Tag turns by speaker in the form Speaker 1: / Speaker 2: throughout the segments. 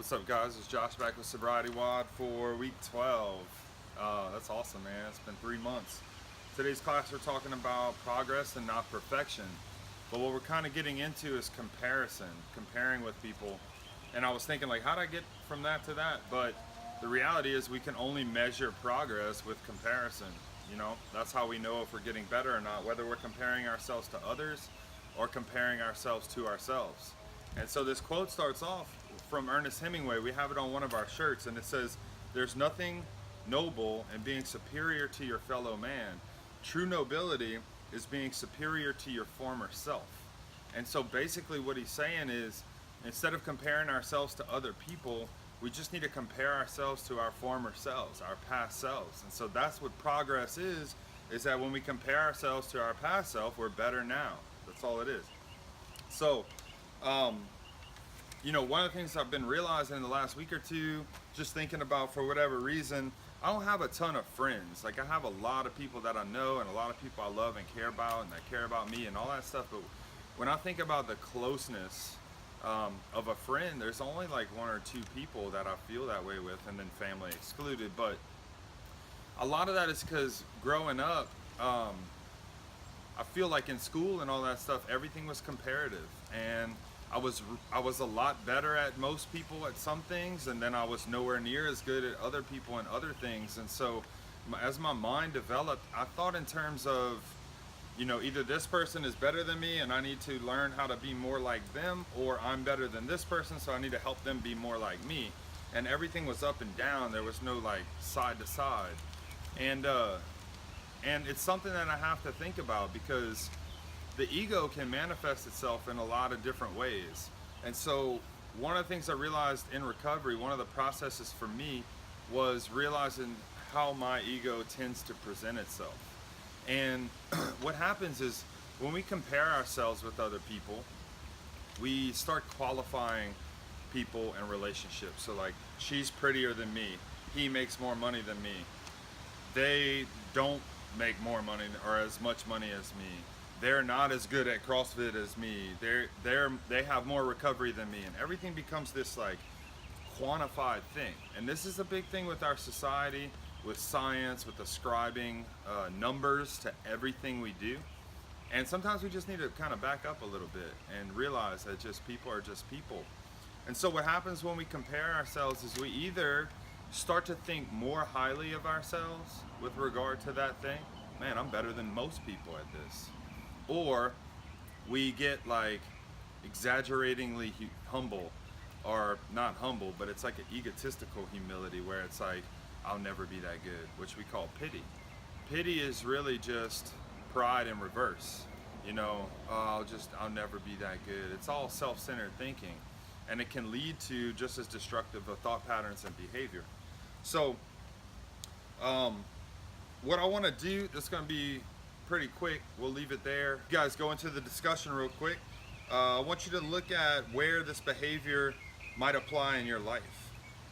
Speaker 1: What's up, guys? It's Josh back with Sobriety WOD for week 12. That's awesome, man. It's been 3 months. Today's class we're talking about progress and not perfection. But what we're kind of getting into is comparison, comparing with people. And I was thinking, like, how would I get from that to that? But the reality is we can only measure progress with comparison. You know, that's how we know if we're getting better or not, whether we're comparing ourselves to others or comparing ourselves to ourselves. And so this quote starts off from Ernest Hemingway. We have it on one of our shirts, and it says, "There's nothing noble in being superior to your fellow man. True nobility is being superior to your former self." And so basically what he's saying is, instead of comparing ourselves to other people, we just need to compare ourselves to our former selves, our past selves. And so that's what progress is that when we compare ourselves to our past self, we're better now. That's all it is. So, you know, one of the things I've been realizing in the last week or two, just thinking about, for whatever reason, I don't have a ton of friends. Like, I have a lot of people that I know and a lot of people I love and care about and that care about me and all that stuff. But when I think about the closeness of a friend, there's only like one or two people that I feel that way with, and then family excluded. But a lot of that is because growing up, I feel like in school and all that stuff, everything was comparative, and I was a lot better at most people at some things, and then I was nowhere near as good at other people and other things. And so as my mind developed, I thought in terms of, you know, either this person is better than me and I need to learn how to be more like them, or I'm better than this person, so I need to help them be more like me. And everything was up and down. There was no like side to side. And it's something that I have to think about, because the ego can manifest itself in a lot of different ways. And so one of the things I realized in recovery, one of the processes for me, was realizing how my ego tends to present itself. And what happens is when we compare ourselves with other people, we start qualifying people and relationships. So like, she's prettier than me, he makes more money than me, they don't make more money or as much money as me, they're not as good at CrossFit as me, they have more recovery than me, and everything becomes this like quantified thing. And this is a big thing with our society, with science, with ascribing numbers to everything we do. And sometimes we just need to kind of back up a little bit and realize that just people are just people. And so what happens when we compare ourselves is we either start to think more highly of ourselves with regard to that thing. Man, I'm better than most people at this. Or we get like exaggeratingly humble, or not humble, but it's like an egotistical humility where it's like, I'll never be that good, which we call pity. Pity is really just pride in reverse. You know, I'll never be that good. It's all self-centered thinking, and it can lead to just as destructive of thought patterns and behavior. So what I want to do, it's going to be pretty quick, we'll leave it there. You guys, go into the discussion real quick. I want you to look at where this behavior might apply in your life.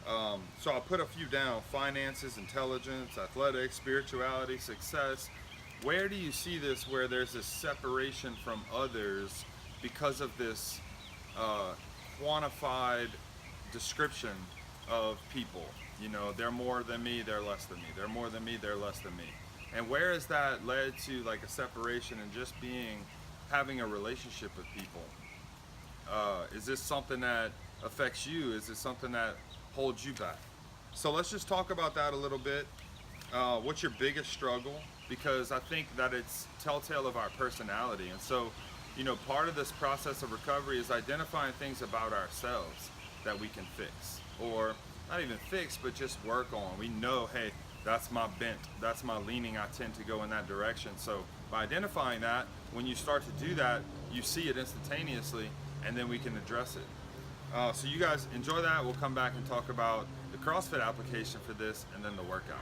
Speaker 1: So I'll put a few down: finances, intelligence, athletics, spirituality, success. Where do you see this, where there's this separation from others because of this quantified description of people? You know, they're more than me, they're less than me. They're more than me, they're less than me. And where has that led to like a separation and just having a relationship with people? Is this something that affects you? Is this something that holds you back? So let's just talk about that a little bit. What's your biggest struggle? Because I think that it's telltale of our personality. And so, you know, part of this process of recovery is identifying things about ourselves that we can fix, or not even fix, but just work on. We know, hey, that's my bent, that's my leaning, I tend to go in that direction. So by identifying that, when you start to do that, you see it instantaneously, and then we can address it. So you guys enjoy that. We'll come back and talk about the CrossFit application for this, and then the workout.